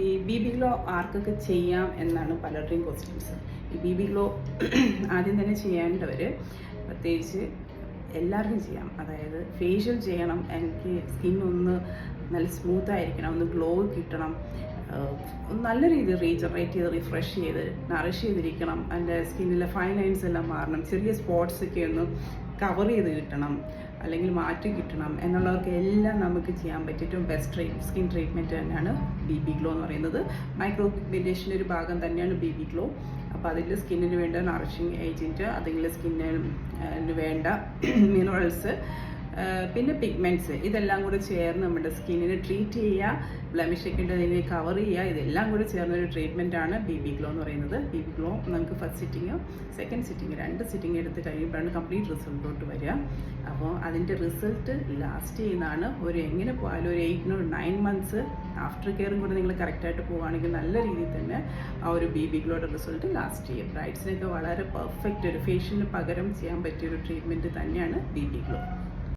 ഈ B glow ആർക്കൊക്കെ ചെയ്യാം എന്നാണ് പലരുടെയും ക്വസ്റ്റ്യൻസ്. ഈ ബി ഗ്ലോ ആദ്യം തന്നെ ചെയ്യേണ്ടവർ പ്രത്യേകിച്ച് എല്ലാവർക്കും ചെയ്യാം. അതായത് ഫേഷ്യൽ ചെയ്യണം, എനിക്ക് സ്കിൻ ഒന്ന് നല്ല സ്മൂത്ത് ആയിരിക്കണം, ഒന്ന് ഗ്ലോ കിട്ടണം, നല്ല രീതിയിൽ റീജനറേറ്റ് ചെയ്ത് റിഫ്രഷ് ചെയ്ത് നറിഷ് ചെയ്തിരിക്കണം, എൻ്റെ സ്കിന്നിലെ ഫൈൻ ലൈൻസ് എല്ലാം മാറണം, ചെറിയ സ്പോട്ട്സ് ഒക്കെ ഒന്ന് കവർ ചെയ്ത് കിട്ടണം, അല്ലെങ്കിൽ മാറ്റി കിട്ടണം എന്നുള്ളവർക്ക് എല്ലാം നമുക്ക് ചെയ്യാൻ പറ്റിയ ഏറ്റവും ബെസ്റ്റ് സ്കിൻ ട്രീറ്റ്മെൻറ്റ് തന്നെയാണ് ബി ഗ്ലോ എന്ന് പറയുന്നത്. മൈക്രോ പിഗ്മെൻറ്റേഷൻ്റെ ഒരു ഭാഗം തന്നെയാണ് ബി ഗ്ലോ. അപ്പോൾ അതിൽ സ്കിന്നിന് വേണ്ട നറിഷിങ് ഏജൻറ്റ്, അതിൽ സ്കിന്നിന് വേണ്ട മിനറൽസ്, പിന്നെ പിഗ്മെൻറ്റ്സ്, ഇതെല്ലാം കൂടെ ചേർന്ന് നമ്മുടെ സ്കിന്നിനെ ട്രീറ്റ് ചെയ്യുക, ബ്ലമിഷൊക്കെ ഉണ്ടെങ്കിൽ കവർ ചെയ്യുക, ഇതെല്ലാം കൂടെ ചേർന്നൊരു ട്രീറ്റ്മെൻറ്റാണ് ബി ഗ്ലോ എന്ന് പറയുന്നത്. ബി ഗ്ലോ നമുക്ക് first sitting, second sitting, 2 sitting എടുത്ത് കഴിയുമ്പോഴാണ് കംപ്ലീറ്റ് റിസൾട്ടോട്ട് വരിക. അപ്പോൾ അതിൻ്റെ റിസൾട്ട് ലാസ്റ്റ് ചെയ്യുന്നതാണ്. എങ്ങനെ പോയാലും ഒരു 8 to 9 months ആഫ്റ്റർ കെയറും കൂടെ നിങ്ങൾ കറക്റ്റായിട്ട് പോവുകയാണെങ്കിൽ നല്ല രീതിയിൽ തന്നെ ആ ഒരു ബി ഗ്ലോയുടെ റിസൾട്ട് ലാസ്റ്റ് ചെയ്യും. ബ്രൈഡ്സിനൊക്കെ വളരെ പെർഫെക്റ്റ് ഒരു ഫേഷ്യലിന് പകരം ചെയ്യാൻ പറ്റിയൊരു ട്രീറ്റ്മെൻറ്റ് തന്നെയാണ് ബി ഗ്ലോ.